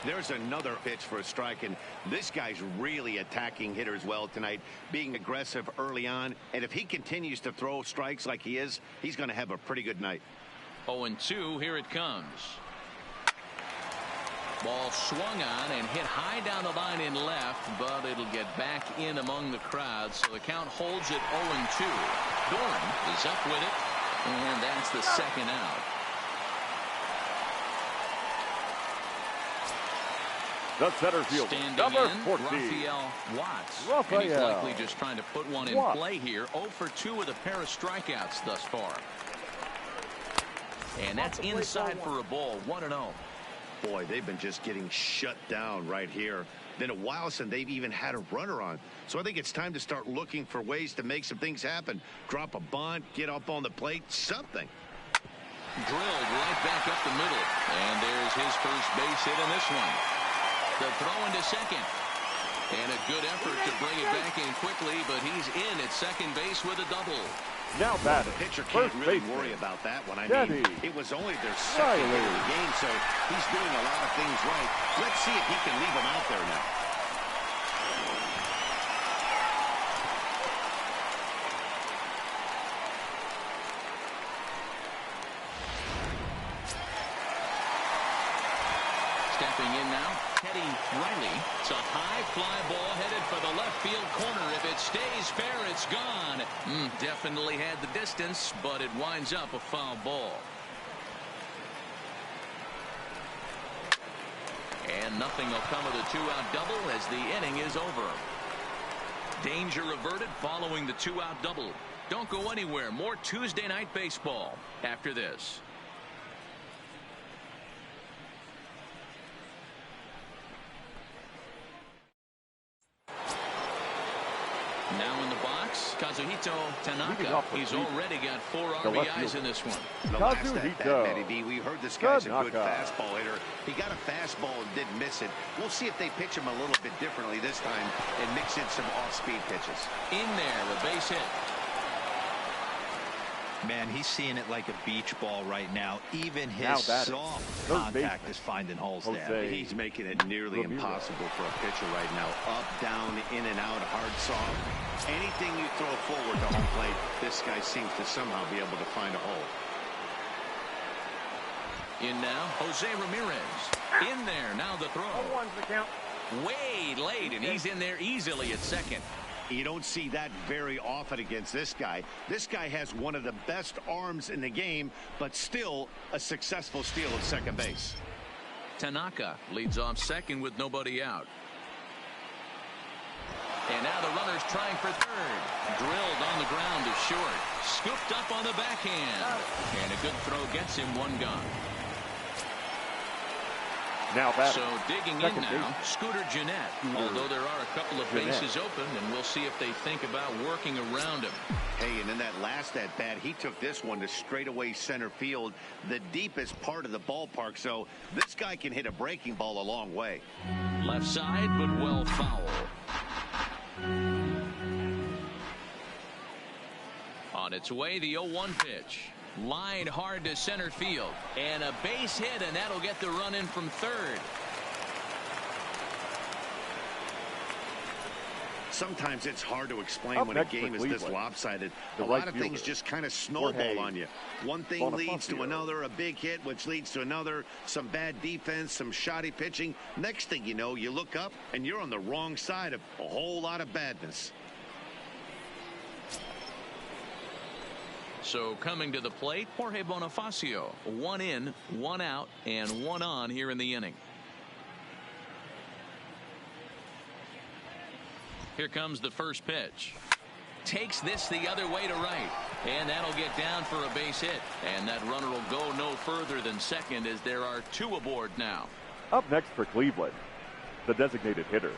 There's another pitch for a strike, and this guy's really attacking hitters well tonight, being aggressive early on. And if he continues to throw strikes like he is, he's going to have a pretty good night. 0-2. Here it comes. Ball swung on and hit high down the line in left, but it'll get back in among the crowd. So the count holds at 0-2. Doran is up with it, and that's the second out. The center field, number 14, Raphael Watts. And he's likely just trying to put one in play here. 0 for 2 with a pair of strikeouts thus far. And that's inside for a ball. 1-0. Boy, they've been just getting shut down right here. Been a while since they've even had a runner on. So I think it's time to start looking for ways to make some things happen. Drop a bunt, get up on the plate, something. Drilled right back up the middle. And there's his first base hit in this one. The throw into second. And a good effort to bring it back in quickly, but he's in at second base with a double. Now the pitcher can't really worry about that one. I mean, it was only their second hit of the game, so he's doing a lot of things right. Let's see if he can leave him out there now. Stepping in now, Teddy Riley. It's a high fly ball headed for the left field corner. If it stays fair, it's gone. Definitely had the distance, but it winds up a foul ball. And nothing will come of the 2-out double as the inning is over. Danger averted following the 2-out double. Don't go anywhere. More Tuesday night baseball after this. Now in the box, Kazuhito Tanaka. He's already got 4 RBIs in this one. The last at bat, Matty B, we heard this guy's a good fastball hitter. He got a fastball and didn't miss it. We'll see if they pitch him a little bit differently this time and mix in some off-speed pitches. In there, the base hit. Man, he's seeing it like a beach ball right now. Even his soft contact is finding holes there. He's making it nearly impossible for a pitcher right now. Up, down, in and out, hard, soft. Anything you throw forward to home plate, this guy seems to somehow be able to find a hole. In now, Jose Ramirez. In there, now the throw. Way late, and he's in there easily at second. You don't see that very often against this guy. This guy has one of the best arms in the game, but still a successful steal at second base. Tanaka leads off second with nobody out. And now the runner's trying for third. Drilled on the ground to short. Scooped up on the backhand. And a good throw gets him one gone. So digging in now, Scooter Jeanette. Although there are a couple of bases open, and we'll see if they think about working around him. Hey, and in that last at-bat, he took this one to straightaway center field, the deepest part of the ballpark. So this guy can hit a breaking ball a long way. Left side, but well foul. On its way, the 0-1 pitch. Line hard to center field. And a base hit, and that'll get the run in from third. Sometimes it's hard to explain when a game is this lopsided. A lot of things just kind of snowball on you. One thing leads to another, a big hit, which leads to another, some bad defense, some shoddy pitching. Next thing you know, you look up, and you're on the wrong side of a whole lot of badness. So coming to the plate, Jorge Bonifacio. 1 in, 1 out, and 1 on here in the inning. Here comes the first pitch. Takes this the other way to right. And that'll get down for a base hit. And that runner will go no further than second as there are 2 aboard now. Up next for Cleveland, the designated hitter,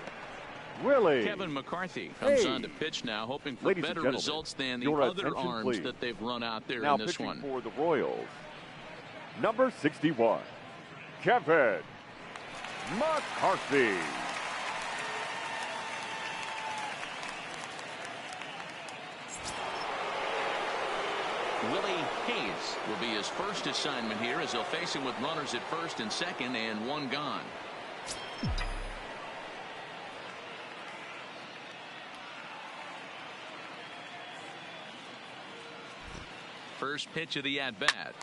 Willie. Kevin McCarthy comes on to pitch now, hoping for better results than the other arms that they've run out there in this one. For the Royals, number 61, Kevin McCarthy. Willie Hayes will be his first assignment here as they'll face him with runners at first and second and 1 gone. First pitch of the at-bat.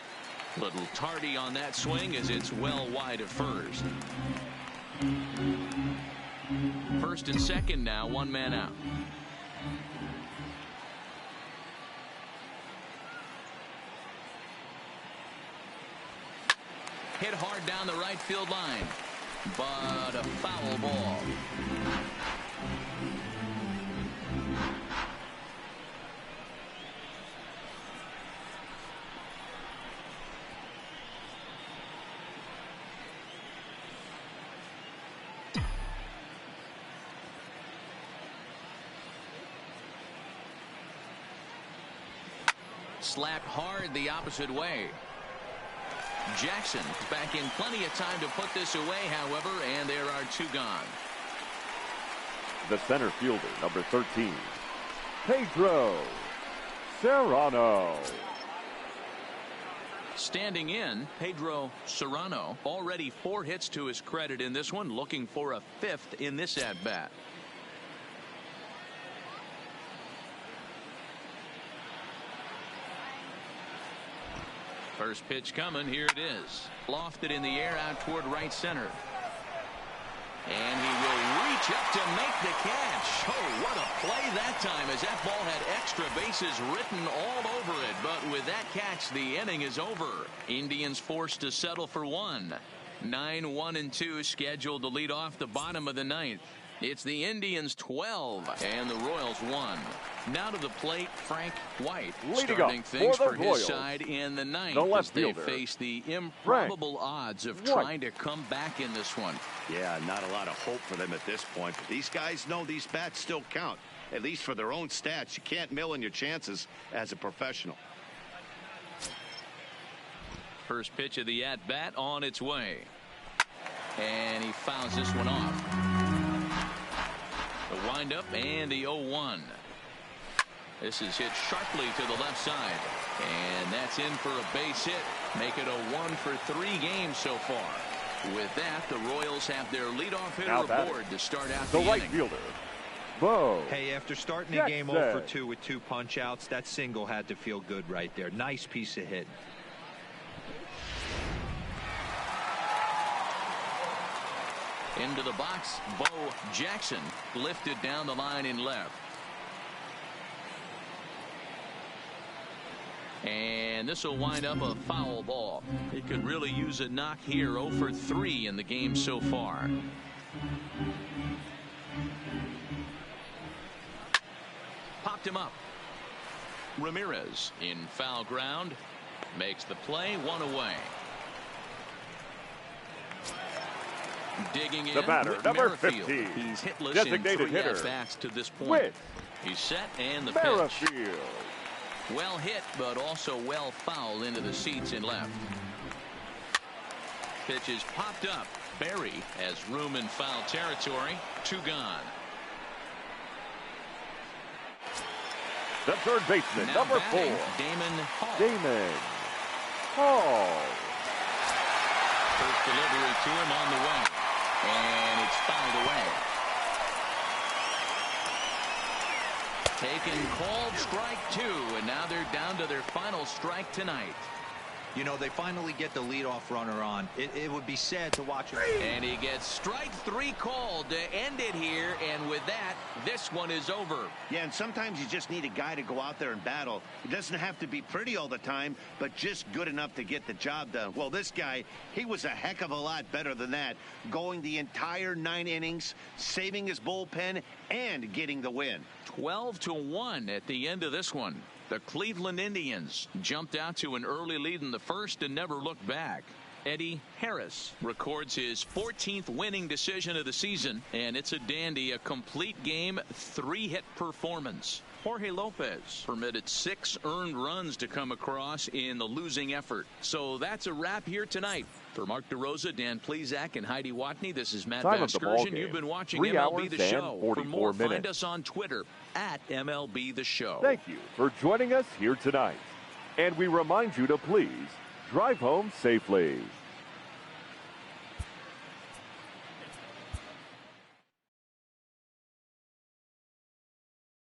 Little tardy on that swing as it's well wide of first. First and second now, 1 man out. Hit hard down the right field line, but a foul ball. Slapped hard the opposite way. Jackson back in plenty of time to put this away, however, and there are 2 gone. The center fielder, number 13, Pedro Serrano. Standing in, Pedro Serrano, already 4 hits to his credit in this one, looking for a 5th in this at-bat. First pitch coming. Here it is. Lofted in the air out toward right center. And he will reach up to make the catch. Oh, what a play that time, as that ball had extra bases written all over it. But with that catch, the inning is over. Indians forced to settle for 1. 9-1-2 scheduled to lead off the bottom of the 9th. It's the Indians 12 and the Royals 1. Now to the plate, Frank White starting things for his side in the 9th as they face the improbable odds of trying to come back in this one. Yeah, not a lot of hope for them at this point, but these guys know these bats still count, at least for their own stats. You can't mill in your chances as a professional. First pitch of the at-bat on its way. And he fouls this one off. The windup and the 0-1. This is hit sharply to the left side. And that's in for a base hit. Make it a 1-for-3 game so far. With that, the Royals have their leadoff hitter aboard to start out the right inning. Fielder, Bo. Hey, after starting the game 0-for-2 with 2 punch-outs, that single had to feel good right there. Nice piece of hit. Into the box, Bo Jackson lifted down the line in left. And this will wind up a foul ball. It could really use a knock here. 0-for-3 in the game so far. Popped him up. Ramirez in foul ground. Makes the play, 1 away. Digging in The batter, with number Merrifield. 50. He's hitless Designated in 3 hitter. at-bats to this point. Whit He's set and the pitch. Merrifield. Well hit, but also well fouled into the seats in left. Pitch is popped up. Berry has room in foul territory. 2 gone. The third baseman, Now number 4. Damon Hall. Damon Hall. First delivery to him on the way. And it's fouled away. Taken, called, strike 2, and now they're down to their final strike tonight. You know, they finally get the leadoff runner on. It would be sad to watch him. And he gets strike 3 called to end it here, and with that, this one is over. Yeah, and sometimes you just need a guy to go out there and battle. It doesn't have to be pretty all the time, but just good enough to get the job done. Well, this guy, he was a heck of a lot better than that, going the entire 9 innings, saving his bullpen, and getting the win. 12-1 at the end of this one. The Cleveland Indians jumped out to an early lead in the first and never looked back. Eddie Harris records his 14th winning decision of the season, and it's a dandy, a complete game, 3-hit performance. Jorge Lopez permitted 6 earned runs to come across in the losing effort. So that's a wrap here tonight. For Mark DeRosa, Dan Plezak, and Heidi Watney, this is Matt Vasgersian. You've been watching 3 MLB hours The Show. and For more, 44 minutes. find us on Twitter at MLB The Show. Thank you for joining us here tonight. And we remind you to please drive home safely.